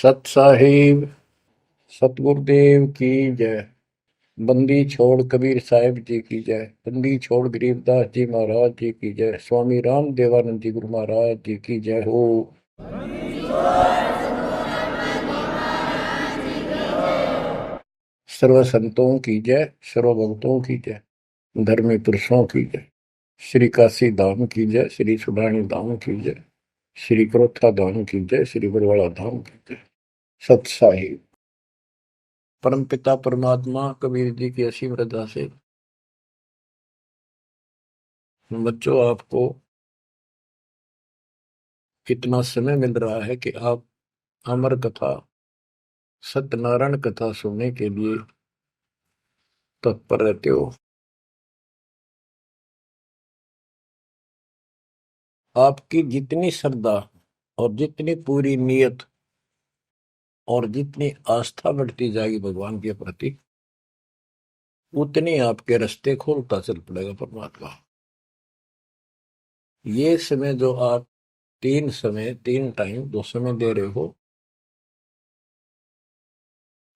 सत साहिब सतगुरुदेव की जय। बंदी छोड़ कबीर साहिब जी की जय। बंदी छोड़ गरीबदास जी महाराज जी की जय। स्वामी राम देवानंद जी गुरु महाराज जी की जय हो। सर्व संतों की जय, सर्व भक्तों की जय, धर्मी पुरुषों की जय। श्री काशी धाम की जय, श्री सुडानी धाम की जय, श्री क्रोथा धाम की जय, श्री बरवाड़ा धाम की जय। सत साहिब। परम पिता परमात्मा कबीर जी की असीम रजा से बच्चों आपको इतना समय मिल रहा है कि आप अमर कथा, सत्यनारायण कथा सुनने के लिए तत्पर रहते हो। आपकी जितनी श्रद्धा और जितनी पूरी नियत और जितनी आस्था बढ़ती जाएगी भगवान के प्रति, उतनी आपके रास्ते खोलता चल पड़ेगा परमात्मा। ये समय जो आप तीन टाइम दो समय दे रहे हो,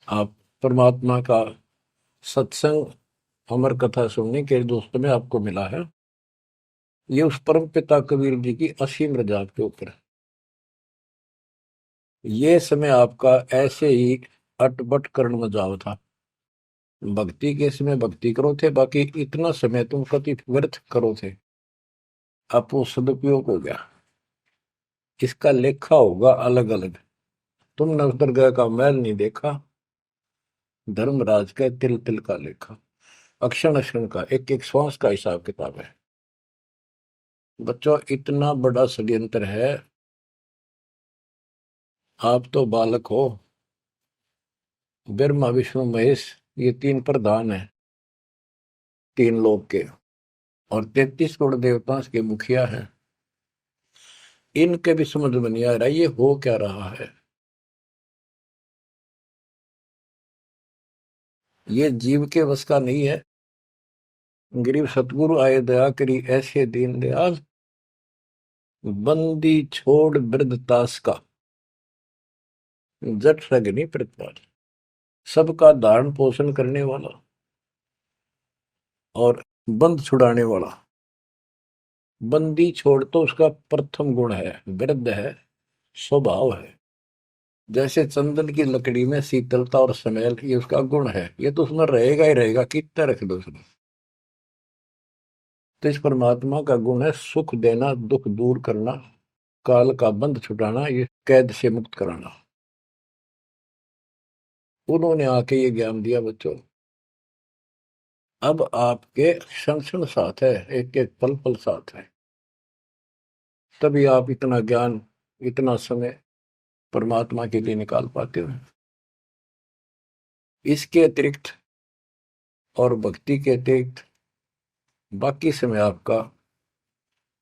आप परमात्मा का सत्संग अमर कथा सुनने के जो समय आपको मिला है, ये उस परम पिता कबीर जी की असीम रजा के ऊपर है। ये समय आपका ऐसे ही अटपट कर्ण में जाव था। भक्ति के समय भक्ति करो थे, बाकी इतना समय तुम कति व्यर्थ करो थे, अब वो सदुपयोग हो गया। इसका लेखा होगा अलग अलग। तुमने उस दरगाह का मैल नहीं देखा, धर्मराज का तिल तिल का लेखा, अक्षण अक्षण का, एक एक श्वास का हिसाब किताब है। बच्चों, इतना बड़ा षड्यंत्र है। आप तो बालक हो। ब्रह्मा विष्णु महेश, ये तीन प्रधान है तीन लोक के, और 33 करोड़ देवता के मुखिया हैं। इनके भी समझ में नहीं आ रहा ये हो क्या रहा है। ये जीव के वश का नहीं है। गरीब सतगुरु आए दया करी ऐसे दीन दयाल, बंदी छोड़ वृद्धतास का, जट रगनी प्रतिपाल। सबका धारण पोषण करने वाला और बंद छुड़ाने वाला। बंदी छोड़ तो उसका प्रथम गुण है, वृद्ध है, स्वभाव है। जैसे चंदन की लकड़ी में शीतलता और स्मेल, ये उसका गुण है। ये तो उसमें रहेगा ही रहेगा, कितना रख दो उसमें। तो इस परमात्मा का गुण है सुख देना, दुख दूर करना, काल का बंध छुटाना, ये कैद से मुक्त कराना। उन्होंने आके ये ज्ञान दिया बच्चों। अब आपके क्षण क्षण साथ है, एक एक पल पल साथ है। तभी आप इतना ज्ञान, इतना समय परमात्मा के लिए निकाल पाते हो। इसके अतिरिक्त और भक्ति के अतिरिक्त बाकी समय आपका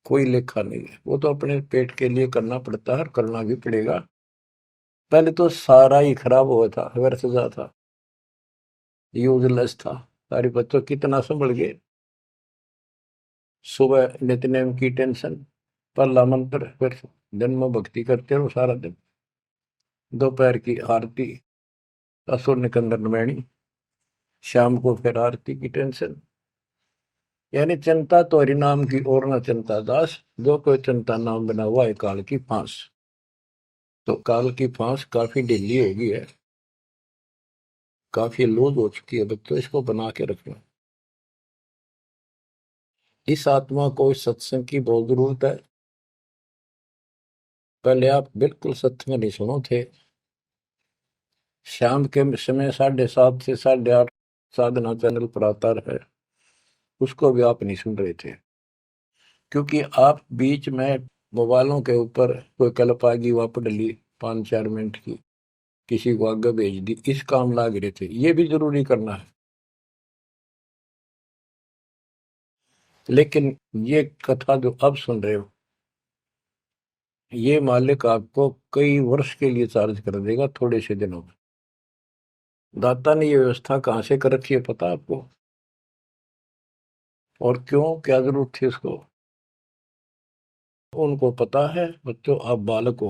कोई लेखा नहीं है। वो तो अपने पेट के लिए करना पड़ता है और करना भी पड़ेगा। पहले तो सारा ही खराब हुआ था, व्यर्थ जा था, यूजलेस था। सारे बच्चों कितना संभल गए। सुबह नित्यनेम की टेंशन, पहला मंत्र, फिर जन्म भक्ति करते रहो सारा दिन, दोपहर की आरती, असुर निकंदन नमैनी, शाम को फिर आरती की टेंशन। यानी चिंता तो हरिनाम की और न चिंता दास, जो कोई चिंता नाम बना हुआ है काल की फांस। तो काल की फांस काफी ढीली हो गई है, काफी लूज हो चुकी है बच्चों, इसको बना के रखना। इस आत्मा को इस सत्संग की बहुत जरूरत है। पहले आप बिल्कुल सत्संग नहीं सुनो थे। शाम के समय 7:30 से 8:30 साधना चैनल पर आता है, उसको भी आप नहीं सुन रहे थे, क्योंकि आप बीच में मोबाइलों के ऊपर कोई कल्प आ गई, वापस डली 5-4 मिनट की, किसी को आगे भेज दी, इस काम लाग रहे थे। ये भी जरूरी करना है, लेकिन ये कथा जो अब सुन रहे हो, ये मालिक आपको कई वर्ष के लिए चार्ज कर देगा थोड़े से दिनों में। दाता ने ये व्यवस्था कहां से कर रखी है पता आपको? और क्यों, क्या जरूरत थी उसको? उनको पता है बच्चों, आप बालक हो,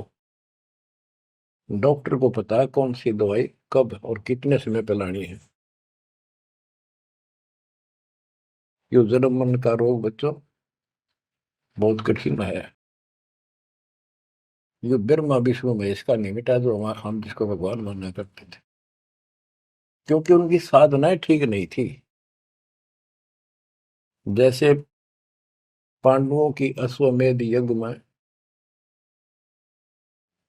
डॉक्टर को पता है कौन सी दवाई कब और कितने समय पे लानी है। ये जन्म मन का रोग बच्चों बहुत कठिन है। ये ब्रह्मा विष्णु महेश का नहीं मिटा जो हम जिसको भगवान माना करते थे, क्योंकि उनकी साधनाएं ठीक नहीं थी। जैसे पांडवों की अश्वमेध यज्ञ में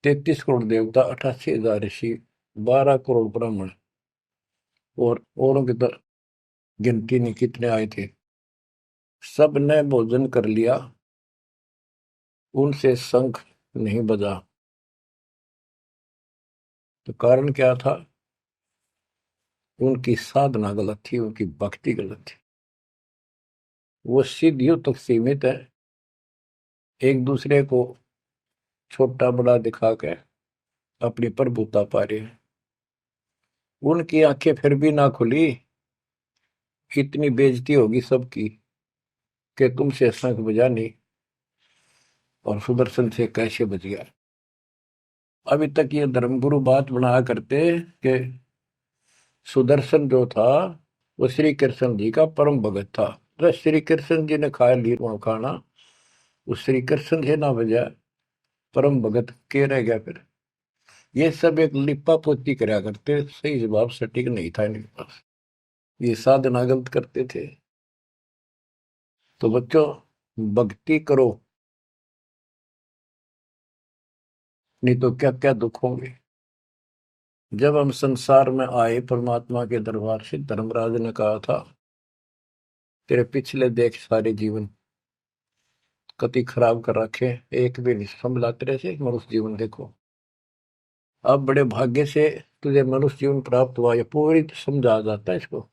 33 करोड़ देवता, 88,000 ऋषि, 12 करोड़ ब्राह्मण और औरों की तो गिनती नहीं कितने आए थे, सब ने भोजन कर लिया, उनसे शंख नहीं बजा। तो कारण क्या था? उनकी साधना गलत थी, उनकी भक्ति गलत थी। वो सिद्धियों तक सीमित है, एक दूसरे को छोटा बड़ा दिखा के अपनी प्रभुता पा रहे हैं। उनकी आंखें फिर भी ना खुली, इतनी बेइज्जती होगी सबकी कि तुमसे शंख बजा नहीं और सुदर्शन से कैसे बच गया। अभी तक ये धर्मगुरु बात बनाया करते कि सुदर्शन जो था वो श्री कृष्ण जी का परम भगत था। तो श्री कृष्ण जी ने खाया ली खाना, उस श्री कृष्ण से ना बजा, परम भगत के रह गया फिर। ये सब एक लिपा पोती कराया करते, सही जवाब सटीक नहीं था इनके पास, ये साधना गलत करते थे। तो बच्चों भक्ति करो, नहीं तो क्या क्या दुख होंगे। जब हम संसार में आए परमात्मा के दरबार से, धर्मराज ने कहा था तेरे पिछले देख सारे जीवन कति खराब कर रखे, एक भी नहीं संभला तेरे से, मनुष्य जीवन देखो। अब बड़े भाग्य से तुझे मनुष्य जीवन प्राप्त हुआ, ये पूरी समझा जाता है इसको।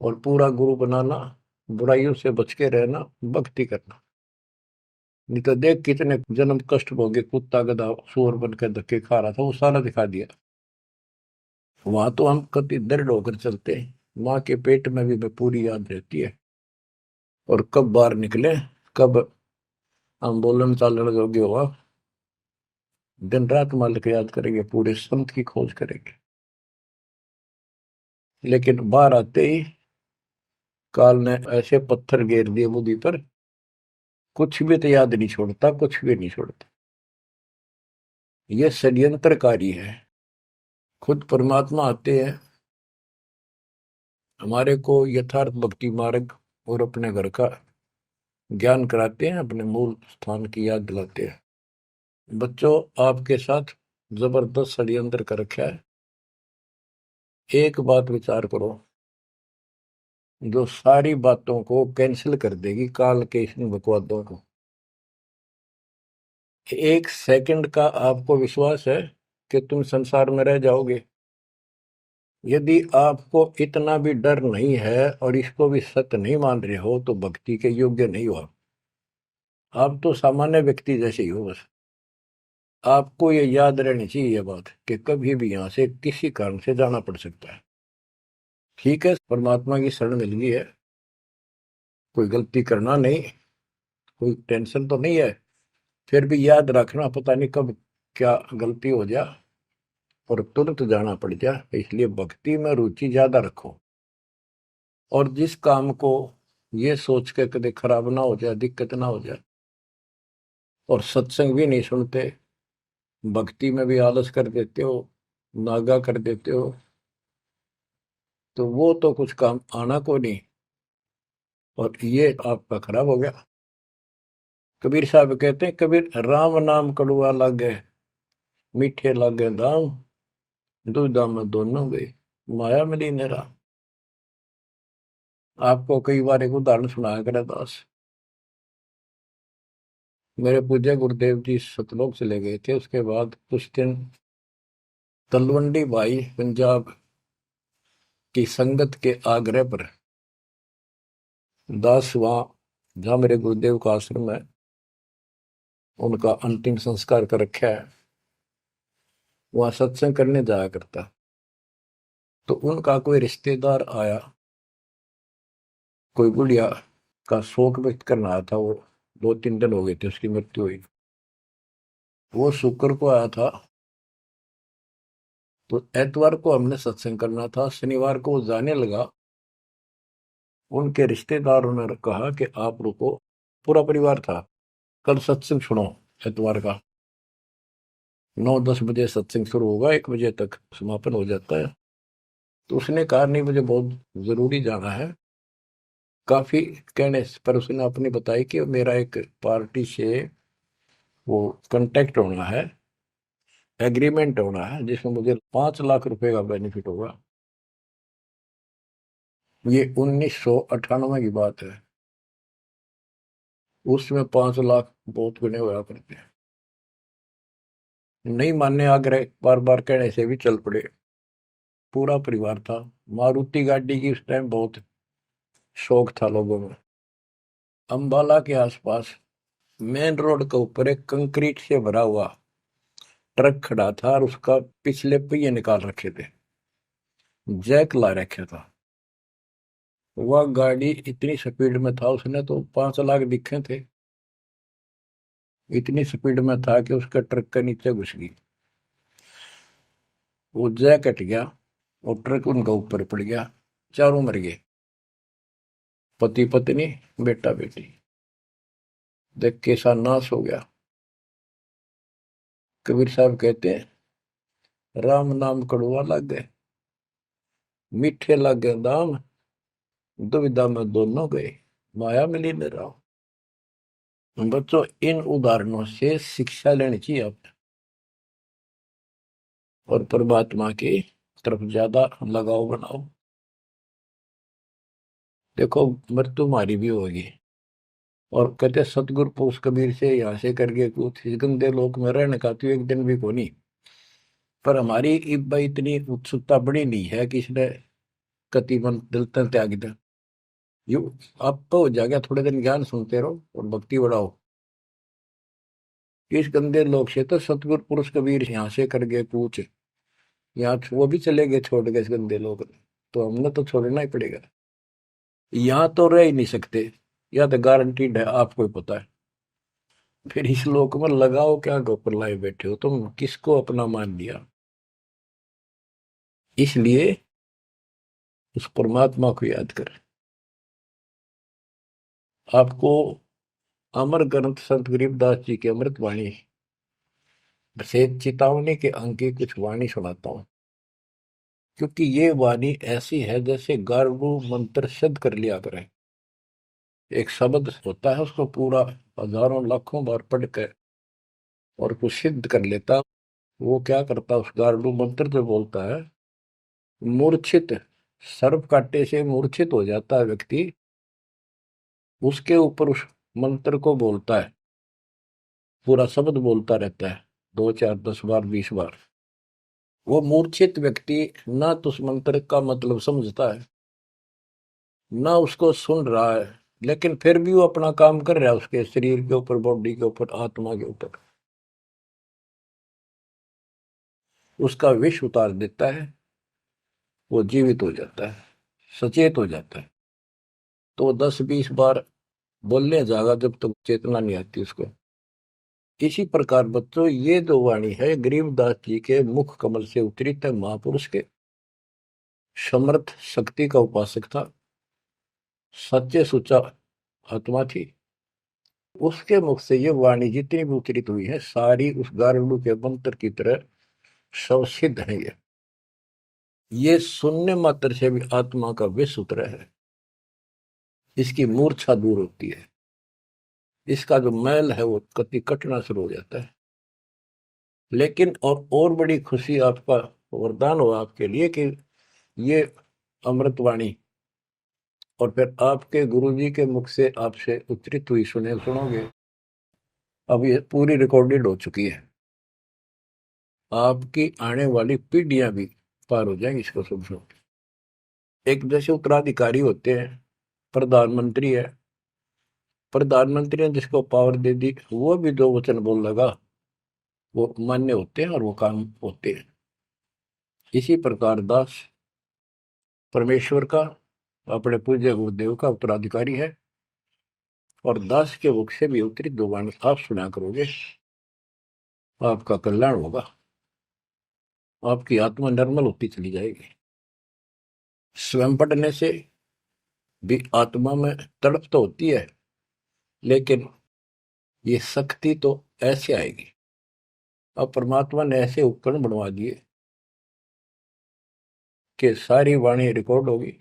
और पूरा गुरु बनाना, बुराइयों से बच के रहना, भक्ति करना। नहीं तो देख कितने जन्म कष्ट भोगे, कुत्ता गधा सुअर बन के धक्के खा रहा था, वो सारा दिखा दिया। वहां तो हम कति दृढ़ होकर चलते हैं, माँ के पेट में भी मैं पूरी याद रहती है। और कब बाहर निकले, कब हम बोलन चालन योग्य हुआ, दिन रात मालिक याद करेंगे, पूरे संत की खोज करेंगे। लेकिन बाहर आते ही काल ने ऐसे पत्थर घेर दिए बुद्धि पर, कुछ भी तो याद नहीं छोड़ता, कुछ भी नहीं छोड़ता। ये षड्यंत्रकारी है। खुद परमात्मा आते हैं, हमारे को यथार्थ भक्ति मार्ग और अपने घर का ज्ञान कराते हैं, अपने मूल स्थान की याद दिलाते हैं। बच्चों आपके साथ जबरदस्त षड्यंत्र कर रखा है। एक बात विचार करो, जो सारी बातों को कैंसिल कर देगी, काल के इन बकवादों को। एक सेकंड का आपको विश्वास है कि तुम संसार में रह जाओगे? यदि आपको इतना भी डर नहीं है और इसको भी सत्य नहीं मान रहे हो, तो भक्ति के योग्य नहीं हो आप तो सामान्य व्यक्ति जैसे ही हो बस। आपको ये याद रहनी चाहिए ये बात कि कभी भी यहां से किसी कारण से जाना पड़ सकता है। ठीक है, परमात्मा की शरण मिल गई है, कोई गलती करना नहीं, कोई टेंशन तो नहीं है। फिर भी याद रखना, पता नहीं कब क्या गलती हो जाए और तुरंत जाना पड़ जाए, इसलिए भक्ति में रुचि ज्यादा रखो। और जिस काम को ये सोच के कभी खराब ना हो जाए, दिक्कत ना हो जाए, और सत्संग भी नहीं सुनते, भक्ति में भी आलस कर देते हो, नागा कर देते हो, तो वो तो कुछ काम आना को नहीं, और ये आपका खराब हो गया। कबीर साहब कहते हैं, कबीर राम नाम कड़ुआ लागे, मीठे लागे दाम, दुविधा में दोनों गए, माया मिली नेरा। आपको कई बार एक उदाहरण सुनाया करे दास। मेरे पूज्य गुरुदेव जी सतलोक चले गए थे, उसके बाद कुछ दिन तलवंडी भाई पंजाब की संगत के आग्रह पर दास वहां, जहां मेरे गुरुदेव का आश्रम है, उनका अंतिम संस्कार कर रखा है, वहां सत्संग करने जाया करता। तो उनका कोई रिश्तेदार आया, कोई बुढ़िया का शोक व्यक्त करना आया था। वो 2-3 दिन हो गए थे उसकी मृत्यु हुई। वो शुक्र को आया था, तो एतवार को हमने सत्संग करना था, शनिवार को वो जाने लगा। उनके रिश्तेदारों ने कहा कि आप रुको, पूरा परिवार था, कल सत्संग सुनो एतवार का। 9-10 बजे सत्संग शुरू होगा, 1 बजे तक समापन हो जाता है। तो उसने कहा नहीं, मुझे बहुत जरूरी जाना है। काफी कहने पर उसने अपनी बताई कि मेरा एक पार्टी से वो कांटेक्ट होना है, एग्रीमेंट होना है, जिसमें मुझे 5 लाख रुपए का बेनिफिट होगा। ये 1998 की बात है। उसमें 5 लाख बहुत गुने हुआ करते हैं। नहीं मानने आग्रह बार बार कहने से भी चल पड़े। पूरा परिवार था। मारुति गाड़ी की उस टाइम बहुत शौक था लोगों में। अंबाला के आसपास मेन रोड के ऊपर एक कंक्रीट से भरा हुआ ट्रक खड़ा था और उसका पिछले पहिए निकाल रखे थे, जैक ला रखा था। वह गाड़ी इतनी स्पीड में था, उसने तो 5 लाख दिखे थे। इतनी स्पीड में था कि उसका ट्रक के नीचे घुस गई। वो जैक कट गया और ट्रक उनका ऊपर पड़ गया। चारों मर गए, पति पत्नी बेटा बेटी। देख कैसा नाश हो गया। कबीर साहब कहते हैं, राम नाम कड़वा लग गए, मीठे लग गए दाम, दुविधा में दोनों गए, माया मिली न राम। बच्चों, इन उदाहरणों से शिक्षा लेनी चाहिए आप, और परमात्मा की तरफ ज्यादा लगाव बनाओ। देखो, मृत्यु हमारी भी होगी। और कहते सतगुरु पुरुष कबीर से यहाँ से करके कुछ इस गंदे लोक में रहने का तो एक दिन भी को नहीं। पर हमारी इब्बा इतनी उत्सुकता बड़ी नहीं है कि इसने कति मन दिल तन त्याग दे। यू आप तो हो जाएगा, थोड़े दिन ज्ञान सुनते रहो और भक्ति बढ़ाओ। इस गंदे लोग से तो सतगुरु पुरुष कबीर यहाँ से करके पूछ, यहाँ वो भी चले गए छोड़ के इस गंदे लोग। तो हमने तो छोड़ना ही पड़ेगा। यहाँ तो रह ही नहीं सकते, या तो गारंटीड है, आपको ही पता है। फिर इस लोक में लगाओ क्या, गोपर लाए बैठे हो तुम, किसको अपना मान लिया। इसलिए उस परमात्मा को याद कर। आपको अमर ग्रंथ संत गरीबदास जी की अमृत वाणी से चेतावनी के अंक की कुछ वाणी सुनाता हूं। क्योंकि ये वाणी ऐसी है जैसे गारगू मंत्र सिद्ध कर लिया करें। एक शब्द होता है, उसको पूरा हजारों लाखों बार पढ़ कर और कुछ सिद्ध कर लेता। वो क्या करता, उस गारडू मंत्र जो बोलता है, मूर्छित सर्प काटे से मूर्छित हो जाता है व्यक्ति, उसके ऊपर उस मंत्र को बोलता है, पूरा शब्द बोलता रहता है, 2 4 10 बार 20 बार। वो मूर्छित व्यक्ति ना तो उस मंत्र का मतलब समझता है, ना उसको सुन रहा है, लेकिन फिर भी वो अपना काम कर रहा है, उसके शरीर के ऊपर, बॉडी के ऊपर, आत्मा के ऊपर। उसका विष उतार देता है, वो जीवित हो जाता है, सचेत हो जाता है। तो 10 20 बार बोलने जाएगा जब तक चेतना नहीं आती उसको। इसी प्रकार बच्चों, ये जो वाणी है गरीबदास जी के मुख कमल से उतरी तक, महापुरुष के समर्थ शक्ति का उपासक था, सच्चे सुचा आत्मा थी। उसके मुख से ये वाणी जितनी भी उतरित हुई है, सारी उस गारुड़ के मंत्र की तरह सब सिद्ध है। ये सुनने मात्र से भी आत्मा का विष उतरा है, इसकी मूर्छा दूर होती है, इसका जो मैल है वो कति कटना शुरू हो जाता है। लेकिन और बड़ी खुशी आपका वरदान हो आपके लिए कि ये अमृतवाणी और फिर आपके गुरुजी के मुख से आपसे उच्चरित हुई सुनोगे। अब ये पूरी रिकॉर्डेड हो चुकी है, आपकी आने वाली पीढ़ियां भी पार हो जाएंगी इसको सुन सुन। एक जैसे उत्तराधिकारी होते हैं, प्रधानमंत्री है, प्रधानमंत्री ने जिसको पावर दे दी, वो भी जो वचन बोल लगा वो मान्य होते हैं और वो काम होते हैं। इसी प्रकार दास परमेश्वर का, अपने पूज्य गुरुदेव का उत्तराधिकारी है, और दास के मुख से भी उत्तरित दो वाणी आप सुना करोगे, आपका कल्याण होगा। आपकी आत्मा निर्मल होती चली जाएगी। स्वयं पढ़ने से भी आत्मा में तड़प तो होती है, लेकिन ये शक्ति तो ऐसे आएगी। अब परमात्मा ने ऐसे उपकरण बनवा दिए कि सारी वाणी रिकॉर्ड होगी,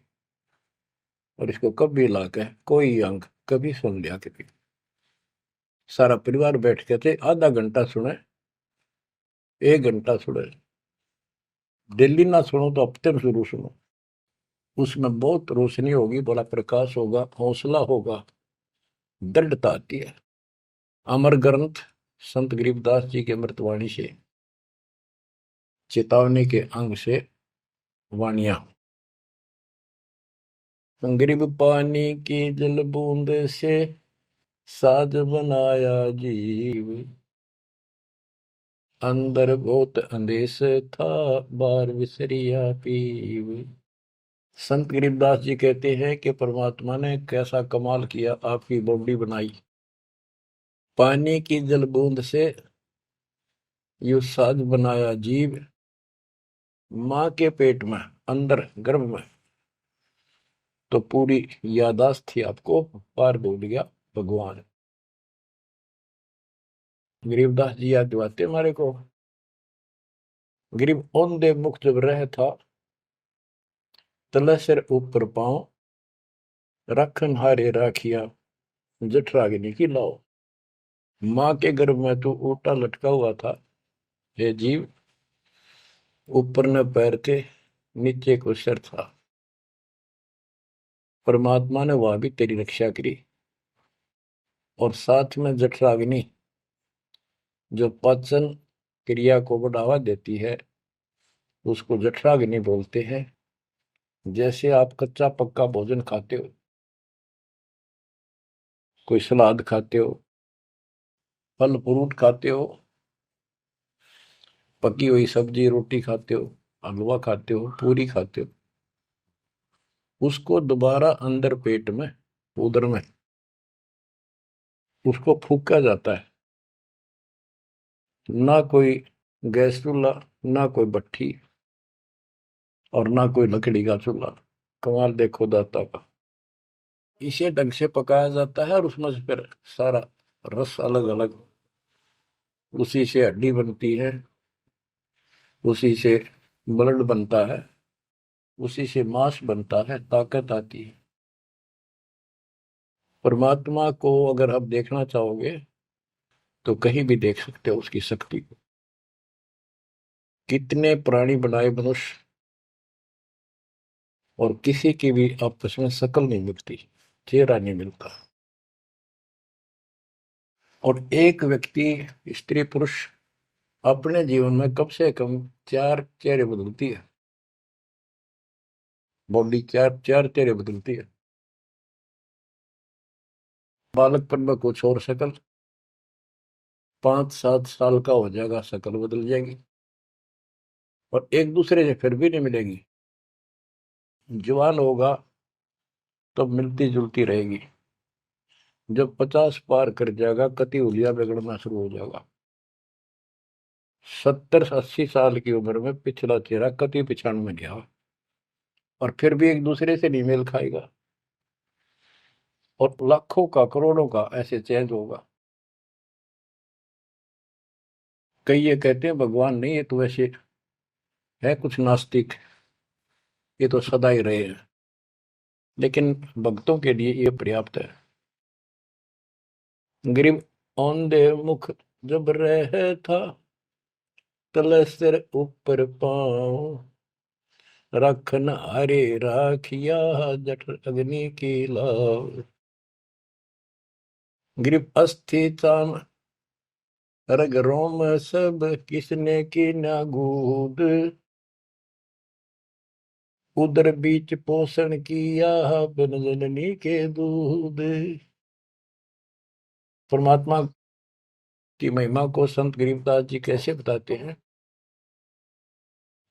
और इसको कभी लाके कोई अंग कभी सुन लिया कभी, सारा परिवार बैठ के थे, आधा घंटा सुने, 1 घंटा सुने, डेली ना सुनो तो हफ्ते में जरूर सुनो। उसमें बहुत रोशनी होगी, बड़ा प्रकाश होगा, हौसला होगा, दृढ़ता आती है। अमर ग्रंथ संत गरीबदास जी के अमृतवाणी से, चेतावनी के अंग से वाणियां। गरीब पानी की जल बूंद से साज बनाया जीव, अंदर बहुत अंदेश था, बार विसरिया पीव। संत गरीबदास जी कहते हैं कि परमात्मा ने कैसा कमाल किया, आपकी बॉडी बनाई, पानी की जल बूंद से यू साज बनाया जीव, माँ के पेट में अंदर गर्भ में तो पूरी यादाश्त थी आपको, पार बोल गया भगवान। गरीबदास जी याद दिवाते हमारे को। गरीब औंधे मुख जब रह था, तले सिर ऊपर पांव, रखन हारे राखिया, जठराग्नि की लाओ। माँ के गर्भ में तू उल्टा लटका हुआ था हे जीव, ऊपर न पैर थे, नीचे को सिर था। परमात्मा ने वह भी तेरी रक्षा करी, और साथ में जठराग्नि जो पाचन क्रिया को बढ़ावा देती है, उसको जठराग्नि बोलते हैं। जैसे आप कच्चा पक्का भोजन खाते हो, कोई सलाद खाते हो, फल फ्रूट खाते हो, पकी हुई सब्जी रोटी खाते हो, हलवा खाते हो, पूरी खाते हो, उसको दोबारा अंदर पेट में, उदर में उसको फूका जाता है। ना कोई गैस चूल्हा, ना कोई भट्ठी, और ना कोई लकड़ी का चूल्हा। कमाल देखो दाता का। इसे ढंग से पकाया जाता है, और उसमें से फिर सारा रस अलग अलग, उसी से हड्डी बनती है, उसी से ब्लड बनता है, उसी से मांस बनता है, ताकत आती है। परमात्मा को अगर आप देखना चाहोगे तो कहीं भी देख सकते हो उसकी शक्ति को। कितने प्राणी बनाए मनुष्य, और किसी की भी आपस में शकल नहीं मिलती, चेहरा नहीं मिलता। और एक व्यक्ति, स्त्री पुरुष, अपने जीवन में कम से कम 4 चेहरे बदलती है। बॉडी 4 चेहरे बदलती है। बालकपन में कुछ और शक्ल, 5-7 साल का हो जाएगा शक्ल बदल जाएगी, और एक दूसरे से फिर भी नहीं मिलेगी। जवान होगा तो मिलती जुलती रहेगी, जब 50 पार कर जाएगा कति उलिया बिगड़ना शुरू हो जाएगा। 70-80 साल की उम्र में पिछला चेहरा कति पिछाड़ में गया, और फिर भी एक दूसरे से नहीं मेल खाएगा, और लाखों का करोड़ों का ऐसे चेंज होगा। कई ये कहते हैं भगवान नहीं, ये तो वैसे है कुछ नास्तिक, ये तो सदा ही रहे हैं, लेकिन भक्तों के लिए ये पर्याप्त है। गरीब औंधे मुख जब रह था, तले सिर ऊपर पाँव, रखन हरे राखिया, जठ अग्नि की लाव। गरीब अस्थि चाम रग रोम सब, किसने की ना गूद, उदर बीच पोषण किया, बिन जननी के दूध। परमात्मा की महिमा को संत गरीबदास जी कैसे बताते हैं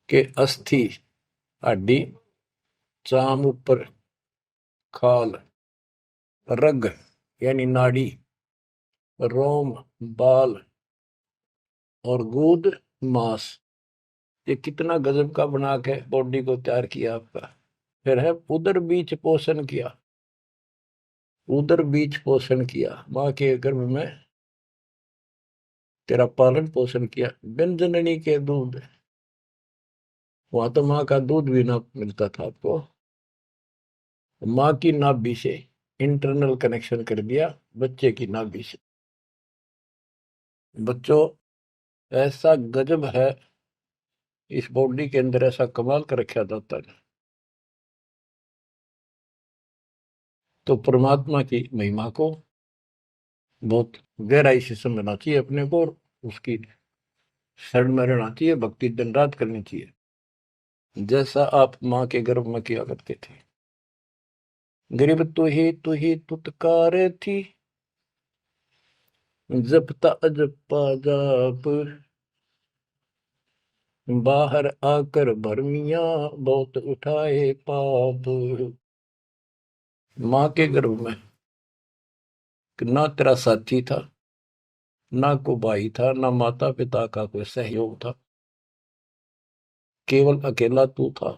कि अस्थि हड्डी, चाम ऊपर खाल, रग यानी नाड़ी, रोम बाल, और गूद मांस, ये कितना गजब का बना के बॉडी को तैयार किया आपका। फिर है उदर बीच पोषण किया, उदर बीच पोषण किया, माँ के गर्भ में तेरा पालन पोषण किया। बिन जननी के दूध, वहां तो माँ का दूध भी ना मिलता था आपको। माँ की नाभि से इंटरनल कनेक्शन कर दिया बच्चे की नाभि से। बच्चों, ऐसा गजब है इस बॉडी के अंदर, ऐसा कमाल कर रखा जाता है। तो परमात्मा की महिमा को बहुत गहराई से समझना चाहिए अपने को, और उसकी शरण में रहना चाहिए, भक्ति दिन रात करनी चाहिए, जैसा आप माँ के गर्भ में किया करते थे। गरीब तू ही तुतकार थी, जपता अजपा जाप, बाहर आकर भरमिया बहुत उठाए पाप। माँ के गर्भ में ना तेरा साथी था, ना को भाई था, ना माता पिता का कोई सहयोग था, केवल अकेला तू था।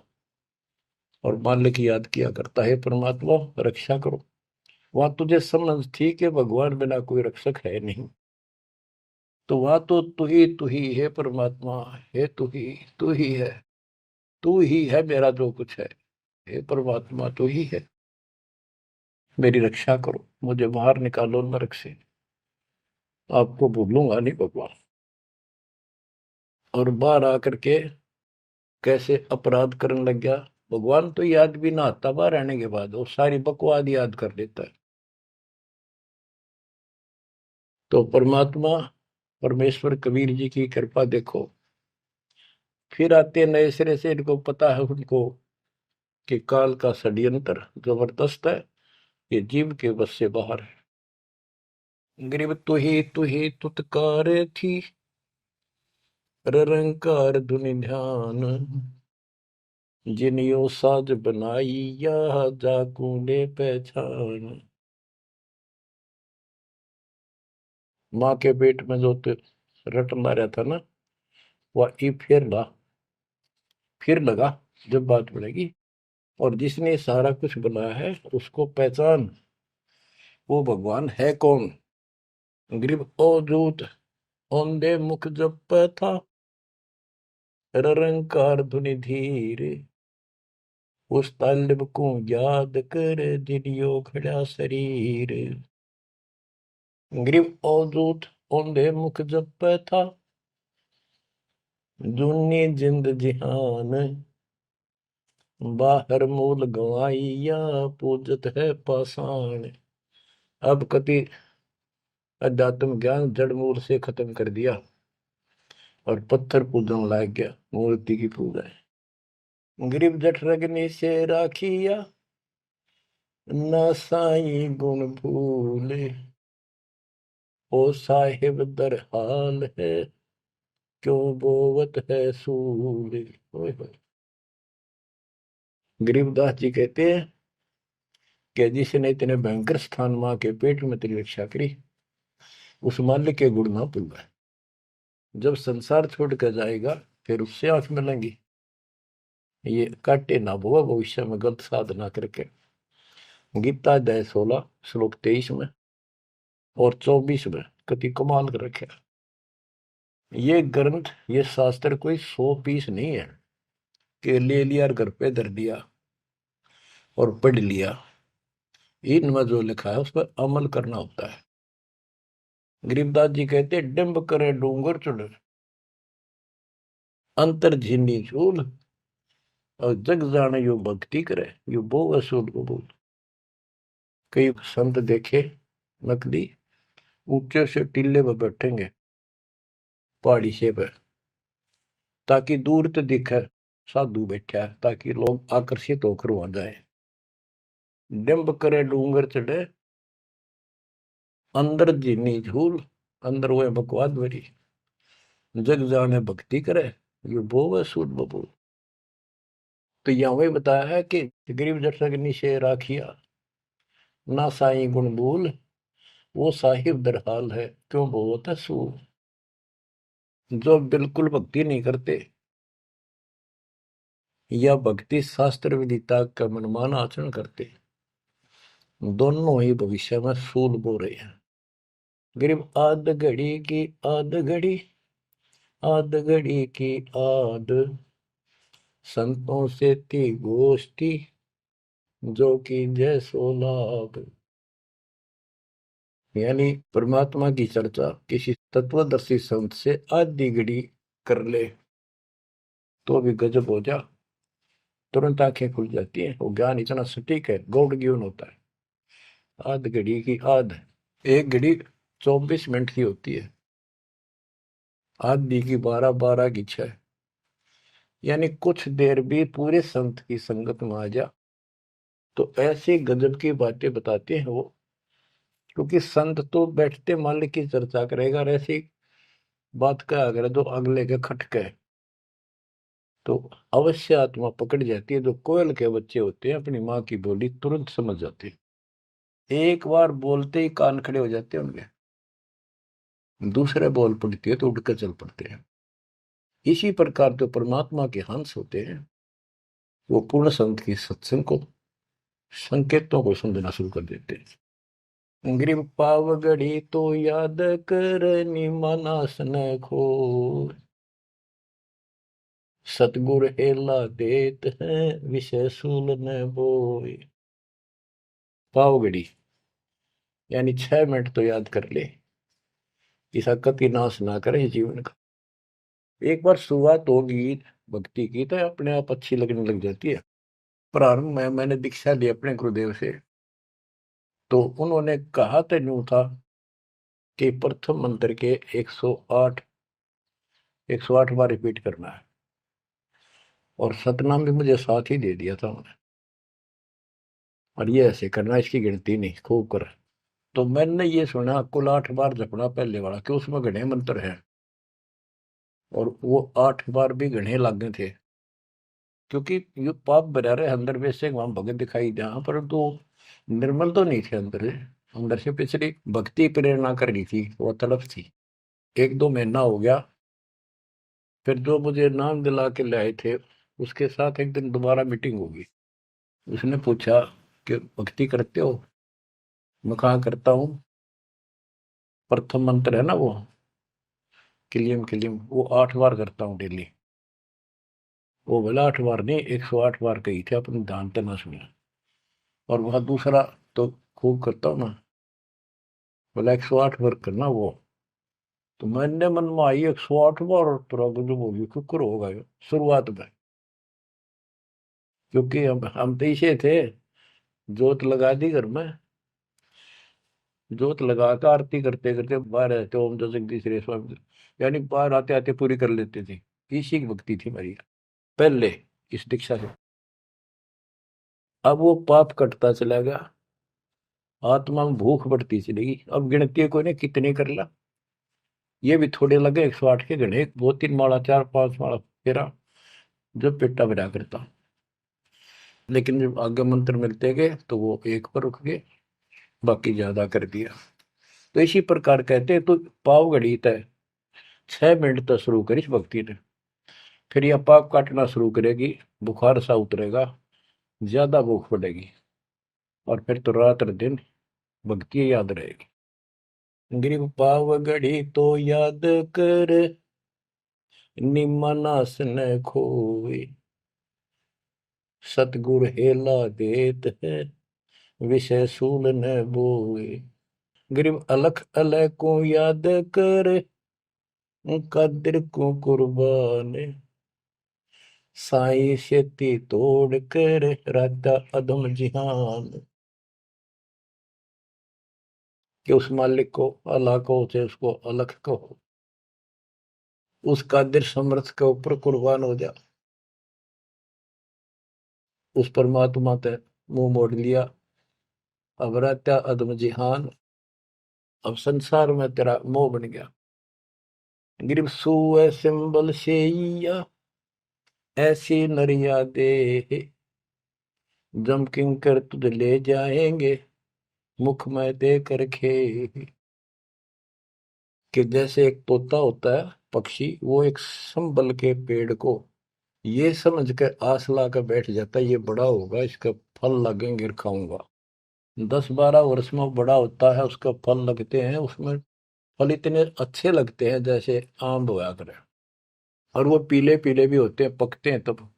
और मालिक याद किया करता है, परमात्मा रक्षा करो। वहां तुझे समझ थी कि भगवान बिना कोई रक्षक है नहीं, तो वहां तो तू ही है परमात्मा, है तू ही है, तू ही है मेरा जो कुछ है। हे परमात्मा तू ही है, मेरी रक्षा करो, मुझे बाहर निकालो नरक से, आपको भूलूंगा नहीं भगवान। और बाहर आकर के कैसे अपराध करने लग गया। भगवान तो याद भी ना आता बाहर आने के बाद, वो सारी बकवाद याद कर लेता है। तो परमात्मा परमेश्वर कबीर जी की कृपा देखो, फिर आते नए सिरे से, इनको पता है उनको कि काल का षड्यंत्र जबरदस्त है, ये जीव के बस से बाहर है। गरीब तू ही तुतकार थी, रंकार धुनि ध्यान, जिनियो साज बनाई या जाकूने पहचान। माँ के पेट में जो रटना रहता ना, वह ई फिर लगा जब बात बढ़ेगी। और जिसने सारा कुछ बनाया है उसको पहचान, वो भगवान है कौन। गरीब अवधूत औंधे मुख जप था, रंकार धुनि धीर, उस तालिब को याद कर दिलियो खड़ा शरीर। गरीब अवधूत औंधे मुख जप था, दुनी जिंद जिहान, बाहर मूल गवाइया पूजत है पाषाण। अब कति अध्यात्म ज्ञान जड़ मूल से खत्म कर दिया और पत्थर पूजन लाग गया, मूर्ति की पूजा है। गरीब जठ रगनी से राखिया, ना साई गुण भूले, ओ साहिब दर हाल है, क्यों बोवत है सूले। गरीबदास जी कहते हैं कि जिसने इतने भयंकर स्थान मां के पेट में तेरी रक्षा करी, उस मालिक के गुण ना भूलना। जब संसार छोड़ कर जाएगा फिर उससे आंख मिलेंगी, ये काटे ना बुआ भविष्य में गलत साधना करके। गीता अध्याय 16 श्लोक 23 में और 24 में कति कमाल कर रखे। ये ग्रंथ, ये शास्त्र कोई 100 पीस नहीं है कि ले लिया और घर पे धर दिया और पढ़ लिया। इनमें जो लिखा है उस पर अमल करना होता है। गरीबदास जी कहते डिंब करे डूंगर चुड़, अंतर झिन्नी झूल, और जग जाने यो भक्ति करे, यो बो असूल कबूल। कई संत देखे नकली ऊंचे से टीले पर बैठेंगे पहाड़ी से पर, ताकि दूर तो दिखे साधु बैठा है, ताकि लोग आकर्षित होकर वहां जाए। डिंब करे डूंगर चढ़े, अंदर जीनी झूल, अंदर वो बकवाद भरी, जग जाने भक्ति करे, ये बोवे सूद बबूल। तो यहाँ वही बताया है कि गरीब जट निशे राखिया, ना साई गुण भूल, वो साहिब दरहाल है, क्यों बोवत है सूल। जो बिल्कुल भक्ति नहीं करते या भक्ति शास्त्र विदिता का मनमान आचरण करते, दोनों ही भविष्य में सूल बो रहे हैं। गरीब आध घड़ी की आध घड़ी, आध घड़ी की आध, संतों से थी गोष्ठी, जो कि जय सो लाभ। यानी परमात्मा की चर्चा किसी तत्वदर्शी संत से आधी घड़ी कर ले तो भी गजब हो जा, तुरंत आंखें खुल जाती हैं। वो ज्ञान इतना सटीक है, गॉड गिवन होता है। आध घड़ी की आध, एक घड़ी 24 मिनट की होती है, आधी की 12, 12 की 6। यानी कुछ देर भी पूरे संत की संगत में आ जा तो ऐसी गजब की बातें बताते हैं वो। क्योंकि संत तो बैठते मालिक की चर्चा करेगा, और ऐसी बात का अगर तो अगले के खटके तो अवश्य आत्मा पकड़ जाती है। जो कोयल के बच्चे होते हैं अपनी माँ की बोली तुरंत समझ जाते हैं, एक बार बोलते ही कान खड़े हो जाते हैं उनके। दूसरे बोल पड़ती है तो उठकर चल पड़ते हैं। इसी प्रकार जो परमात्मा के हंस होते हैं वो पूर्ण संत की सत्संग को, संकेतों को समझना शुरू कर देते हैं। ग्रीव पावगढ़ी तो याद करनी मानस न खो, सतगुर हेला देत है विषय सूल न बोए। पावगढ़ी यानी 6 मिनट तो याद कर ले, ऐसा कति नाश ना करे जीवन का। एक बार शुरुआत होगी भक्ति की तो अपने आप अच्छी लगने लग जाती है। प्रारंभ में मैंने दीक्षा ली अपने गुरुदेव से, तो उन्होंने कहा तो यूं था कि प्रथम मंत्र के 108 बार रिपीट करना है, और सतनाम भी मुझे साथ ही दे दिया था उन्होंने, और ये ऐसे करना, इसकी गिनती नहीं, खूब कर। तो मैंने ये सुना कुल 8 बार जपना पहले वाला, कि उसमें घने मंत्र हैं, और वो 8 बार भी घने लागे थे। क्योंकि ये पाप भरा रहे अंदर वैसे वहां भगत दिखाई जहां, परंतु निर्मल तो नहीं थे अंदर से। अंदर से पिछली भक्ति प्रेरणा कर रही थी, वो तड़प थी। 1-2 महीना हो गया, फिर जो मुझे नाम दिला के लाए थे उसके साथ एक दिन दोबारा मीटिंग होगी। उसने पूछा कि भक्ति करते हो? मैं कहा करता हूँ। प्रथम मंत्र है ना वो किलियम किलियम, वो 8 बार करता हूँ डेली। वो बोला 8 बार नहीं, 108 बार कही थे, अपने ध्यान से ना सुना। और वह दूसरा तो खूब करता हूँ ना, बोला 108 बार करना वो। तो मैंने मन में आई 108 बार, और तुरा गजब होगी, कुकर होगा ये शुरुआत में। क्योंकि हम तो इसे थे, जोत लगा दी घर में, जोत लगा कर आरती करते करते बाहर रहते, ओम जो जगदीश रे स्वामी, यानी बाहर आते आते पूरी कर लेते थे। इसी की भक्ति थी मेरी पहले, इस दीक्षा से। अब वो पाप कटता चला गया, आत्मा में भूख बढ़ती चलेगी। अब गिनती कोई ने कितने कर ला, ये भी थोड़े लगे 108 के गणे, 2-3 माला 4-5 माला फेरा, जब पेटा भरा करता। लेकिन जब आगे मंत्र मिलते गए तो वो एक पर रुक गए, बाकी ज्यादा कर दिया। तो इसी प्रकार कहते हैं, तो पाव घड़ी तय 6 मिनट तक शुरू करी इस भक्ति ने, फिर यह पाप काटना शुरू करेगी, बुखार सा उतरेगा, ज्यादा भूख पड़ेगी, और फिर तो रात दिन भक्ति याद रहेगी। ग्रीव पाव घड़ी तो याद कर निमनास न खोए, सतगुर हेला देत है विषय सूल न बोए। ग्रीव अलख अलय को याद कर कदर को कुर्बान, साई शेती तोड़ कर राधा अधम जिहान। कि उस मालिक को अल्लाह को से उसको अलख कहो, उस कादिर समर्थ के ऊपर कुर्बान हो जा। उस परमात्मा ते मुंह मोड़ लिया, अब रहता अधम जिहान, अब संसार में तेरा मोह बन गया। गिरब सुए सिंबल शेया ऐसी नरिया दे, जम किंकर तुझ ले जाएंगे मुख में दे कर खे। कि जैसे एक तोता होता है पक्षी, वो एक संबल के पेड़ को ये समझ के आस ला कर बैठ जाता है ये बड़ा होगा, इसका फल लगेंगे खाऊंगा। 10-12 वर्ष में वो बड़ा होता है, उसका फल लगते हैं, उसमें फल इतने अच्छे लगते हैं जैसे आम होया करे, और वो पीले पीले भी होते हैं, पकते हैं तब।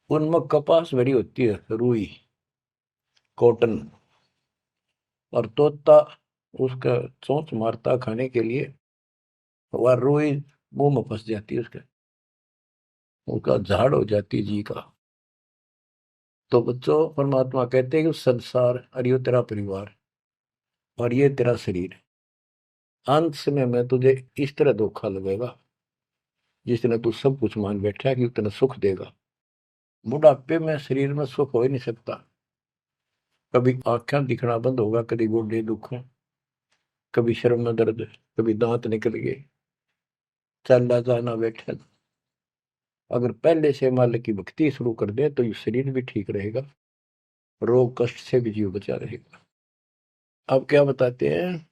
उनमें कपास भरी होती है, रुई, कॉटन, और तोता उसका चोंच मारता खाने के लिए, वह रुई मुंह में फंस जाती है उसके, उसका झाड़ हो जाती है जी का। तो बच्चों, परमात्मा कहते हैं कि संसार और ये तेरा परिवार और ये तेरा शरीर, अंत समय में तुझे इस तरह धोखा लगेगा जिसने तू सब कुछ मान बैठा है कि उतना सुख देगा। बुढ़ापे में शरीर में सुख हो ही नहीं सकता। कभी आंखें दिखना बंद होगा, कभी गोडे दुख, कभी शर्म में दर्द, कभी दांत निकल गए, चलना जाना बैठा। अगर पहले से मालिक की भक्ति शुरू कर दे तो ये शरीर भी ठीक रहेगा, रोग कष्ट से भी जीव बचा रहेगा। अब क्या बताते हैं,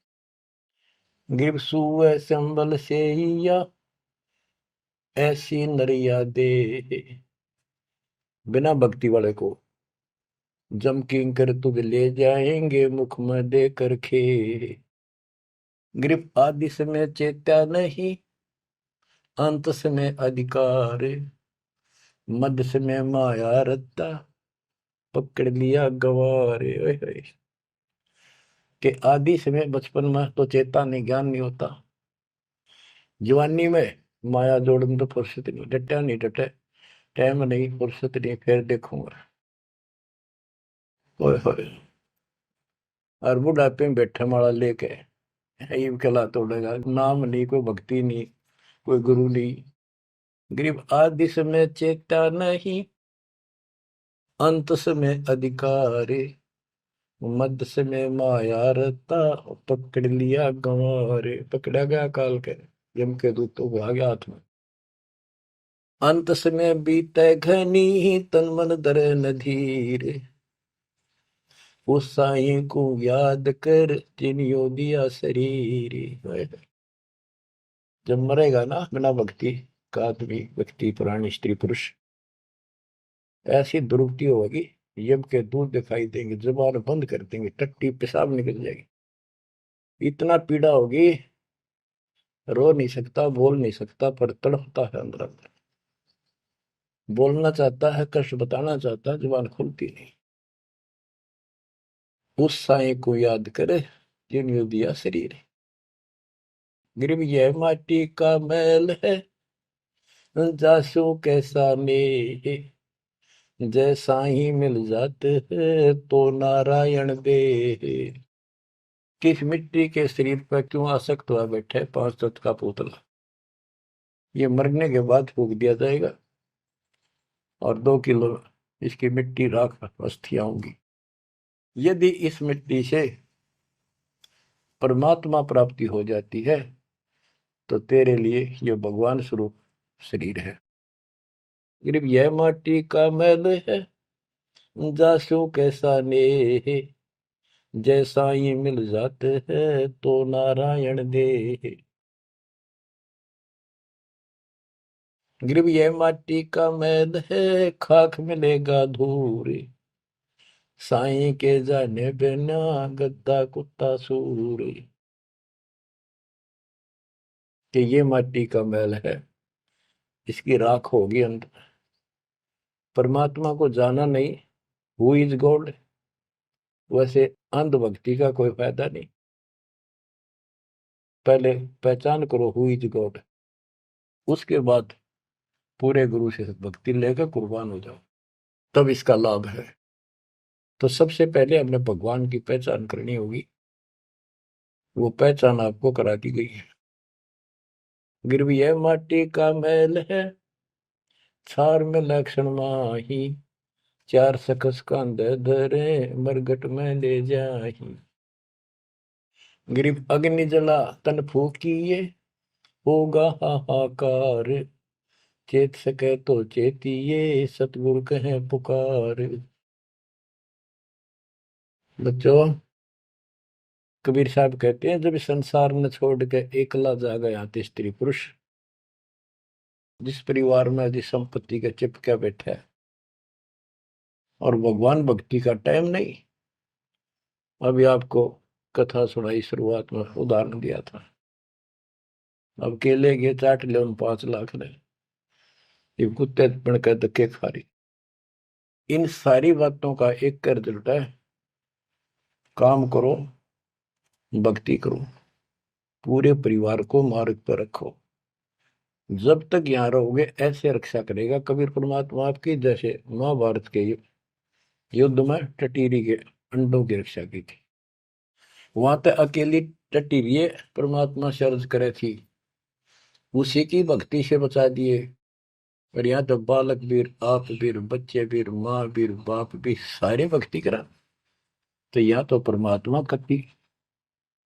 गिर सुअ संबल से या ऐसी नरिया दे, बिना भक्ति वाले को जम किंकर तुझ ले जाएंगे मुख में दे कर खे। ग्रिप आदि समय चेत्या नहीं, अंत समय अधिकार, मध्य समय माया रत्ता, पकड़ लिया गवारे। ओए होए। कि आदि समय बचपन में तो चेता नहीं, ज्ञान नहीं होता, जवानी में माया जोड़न तो फुर्सत नहीं, डटा नहीं डटे, टाइम नहीं, फुर्सत नहीं, फिर देखूंगा। ओए होए। और बुढ़ापे में बैठे माला लेके ये कला तोड़ेगा, नाम नहीं, कोई भक्ति नहीं, कोई गुरु नहीं। गरीब आदि समय चेता नहीं, अंत समय अधिकारी, मध्य समय माया रता, पकड़ लिया गंवारे। पकड़ा गया काल के, यम के दूतों को आ गया हाथ में। अंत समय बीते घनी, तन मन धरे न धीर, उस साईं को याद कर जिनियो दिया शरीर। जब मरेगा ना बिना भक्ति का आदमी, व्यक्ति, प्राणी, स्त्री, पुरुष, ऐसी दुर्गति होगी, यम के दूध दिखाई देंगे, जुबान बंद कर देंगे, टट्टी पेशाब निकल जाएगी, इतना पीड़ा होगी, रो नहीं सकता, बोल नहीं सकता, पर तड़पता है अंदर अंदर, बोलना चाहता है, कष्ट बताना चाहता है, जुबान खुलती नहीं। उस साईं को याद करे जिन्होंने दिया शरीर। गिरव यह माटी का मैल है, जासू कैसा में, जैसा ही मिल जाते हैं तो नारायण दे। किस मिट्टी के शरीर पर क्यों आसक्त हुआ बैठे 5 तत्व का पुतला, ये मरने के बाद फूक दिया जाएगा और 2 किलो इसकी मिट्टी राख अस्थियां होंगी। यदि इस मिट्टी से परमात्मा प्राप्ति हो जाती है तो तेरे लिए ये भगवान स्वरूप शरीर है। सिर्फ यह माटी का मैल है, जासू कैसा नेह, जैसा ही मिल जाते हैं तो नारायण दे। गिरव यह माटी का मैल है, खाक मिलेगा धूर, साईं के जाने बिना गद्दा कुत्ता सूर। कि ये माटी का मैल है, इसकी राख होगी अंत। परमात्मा को जाना नहीं, हु इज गॉड, वैसे अंधभक्ति का कोई फायदा नहीं। पहले पहचान करो हु इज गॉड, उसके बाद पूरे गुरु से भक्ति लेकर कुर्बान हो जाओ, तब इसका लाभ है। तो सबसे पहले हमने भगवान की पहचान करनी होगी, वो पहचान आपको करा दी गई है। गिरवी यह माटी का मैल है, छार में लक्षण माही, चार सकस कांधे धरे मरगट में ले जाही। गिरिव अग्नि जला तन फूकिए, होगा हाहाकार, चेत सके तो चेतिए, सतगुरु कहे पुकार। बच्चों, कबीर साहब कहते हैं जब संसार न छोड़ के एकला जा गया स्त्री पुरुष, जिस परिवार में जिस संपत्ति के चिपके बैठे है और भगवान भक्ति का टाइम नहीं। अभी आपको कथा सुनाई, शुरुआत में उदाहरण दिया था। अब केले के चाट ले, उन 5 लाख ने, ये कुत्ते बन कर धक्के खा रही। इन सारी बातों का एक कर रिजल्ट है, काम करो, भक्ति करो, पूरे परिवार को मार्ग पर रखो। जब तक यहाँ रहोगे ऐसे रक्षा करेगा कबीर परमात्मा आपकी, जैसे महाभारत के युद्ध में टटीरी के अंडों की रक्षा की थी। वहां तक अकेली टटीरी परमात्मा से अर्ज करे थी, उसी की भक्ति से बचा दिए। और यहाँ तो बालक वीर, आप वीर, बच्चे वीर, माँ वीर, बाप भी सारे भक्ति करा। तो यहाँ तो परमात्मा कति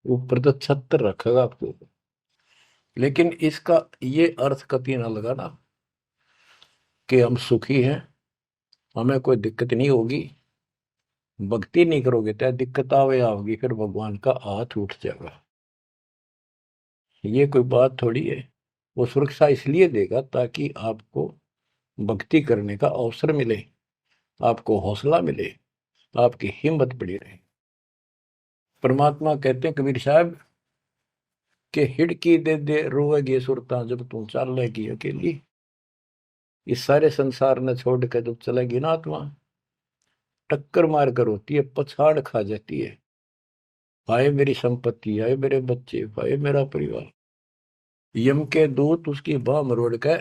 ऊपर तो छत्र रखेगा आपको। लेकिन इसका ये अर्थ कभी ना लगाना कि हम सुखी हैं, हमें कोई दिक्कत नहीं होगी। भक्ति नहीं करोगे तो दिक्कत आवे आओगी, फिर भगवान का हाथ उठ जाएगा। ये कोई बात थोड़ी है। वो सुरक्षा इसलिए देगा ताकि आपको भक्ति करने का अवसर मिले, आपको हौसला मिले, आपकी हिम्मत बड़ी रहे। परमात्मा कहते हैं कबीर साहब के हिड़की दे दे रोएगी सुरता, जब तू चलेगी अकेली। इस सारे संसार ने छोड़ कर जब चलेगी ना आत्मा, टक्कर मार कर होती है, पछाड़ खा जाती है। हाय मेरी संपत्ति, हाय मेरे बच्चे, हाय मेरा परिवार। यम के दूत उसकी बाह मरोड़ के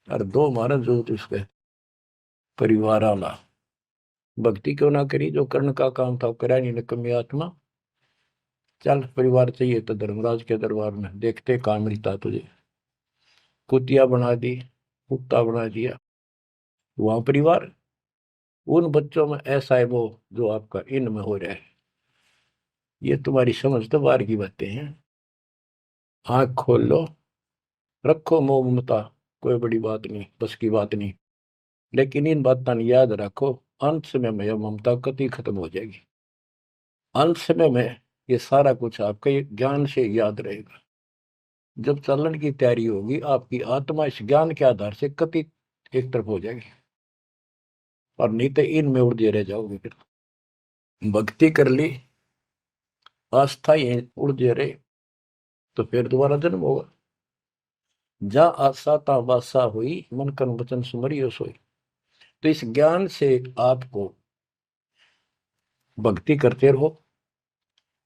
और 2 मारा दूत उसके परिवार आला। भक्ति क्यों ना करी? जो कर्ण का काम था करा नहीं, निकम्मी आत्मा। चल परिवार चाहिए तो धर्मराज के दरबार में देखते कहाँ मिलता तुझे। कुतिया बना दी, कुत्ता बना दिया। वहां परिवार, उन बच्चों में ऐसा है वो जो आपका इनमें हो रहा है। ये तुम्हारी समझ तो बाहर की बातें हैं। आंख खोल लो, रखो मोह ममता, कोई बड़ी बात नहीं, बस की बात नहीं। लेकिन इन बातों याद रखो, अंत समय में यह ममता कति खत्म हो जाएगी। अंत समय में ये सारा कुछ आपके ज्ञान से याद रहेगा। जब चलन की तैयारी होगी, आपकी आत्मा इस ज्ञान के आधार से कति एक तरफ हो जाएगी, और नहीं तो इनमें उलझे रह जाओगे। फिर भक्ति कर ली, आस्था ये उलझे रहे, तो फिर दोबारा जन्म होगा। जा आशा ता वासा हुई, मन कर्म वचन सुमरियो सोई। तो इस ज्ञान से आपको भक्ति करते रहो।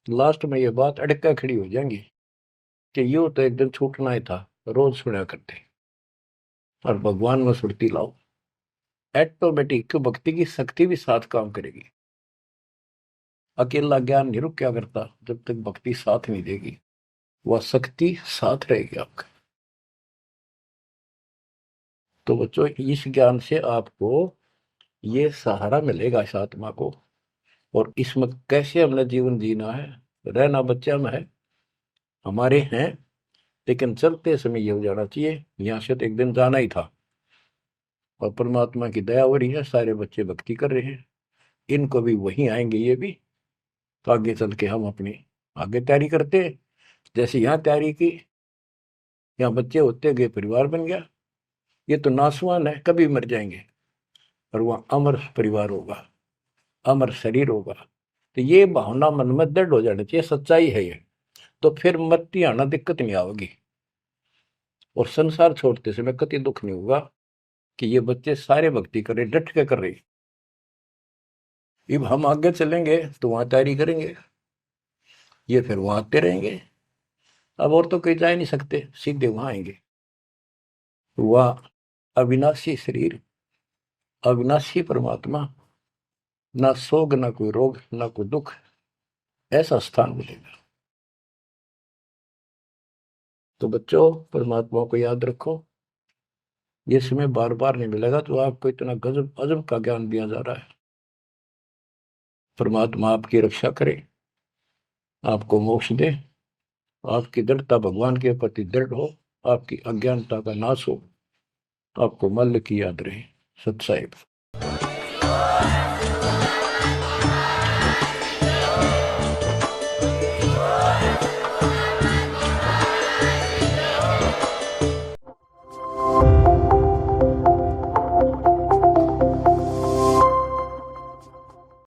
लास्ट में ये बात अड़का खड़ी हो जाएंगी कि यूं तो एक दिन छूटना ही था, रोज सुना करते। और भगवान में सुरती लाओ, ऑटोमेटिक भक्ति की शक्ति भी साथ काम करेगी। अकेला ज्ञान नहीं रुक क्या करता, जब तक भक्ति साथ नहीं देगी, वह शक्ति साथ रहेगी आपका। तो बच्चों, इस ज्ञान से आपको ये सहारा मिलेगा इस आत्मा को। और इसमें कैसे हमने जीवन जीना है, रहना बच्चा में है, हमारे हैं, लेकिन चलते समय ये हो जाना चाहिए यहाँ से तो एक दिन जाना ही था। और परमात्मा की दया हो रही है, सारे बच्चे भक्ति कर रहे हैं, इनको भी वहीं आएंगे ये भी। तो आगे चल के हम अपनी आगे तैयारी करते हैं। जैसे यहाँ तैयारी की, यहाँ बच्चे होते गए, परिवार बन गया। ये तो नासवान है, कभी मर जाएंगे, और वहाँ अमर परिवार होगा, अमर शरीर होगा। तो ये भावना मन में दृढ़ हो जानी चाहिए, सच्चाई है ये। तो फिर मरती आना दिक्कत नहीं आवेगी, और संसार छोड़ते समय कति दुख नहीं होगा कि ये बच्चे सारे भक्ति कर रहे, डट के कर रहे। अब हम आगे चलेंगे तो वहां तैयारी करेंगे, ये फिर वहां आते रहेंगे। अब और तो कहीं जा नहीं सकते, सीधे वहां आएंगे। वह अविनाशी शरीर, अविनाशी परमात्मा, ना सोग, ना कोई रोग, ना कोई दुख, ऐसा स्थान मिलेगा। तो बच्चों, परमात्मा को याद रखो। ये समय बार बार नहीं मिलेगा, तो आपको इतना गजब अजब का ज्ञान दिया जा रहा है। परमात्मा आपकी रक्षा करे, आपको मोक्ष दे, आपकी दृढ़ता भगवान के प्रति दृढ़ हो, आपकी अज्ञानता का नाश हो, आपको मल्ल की याद रहे। सत साहिब।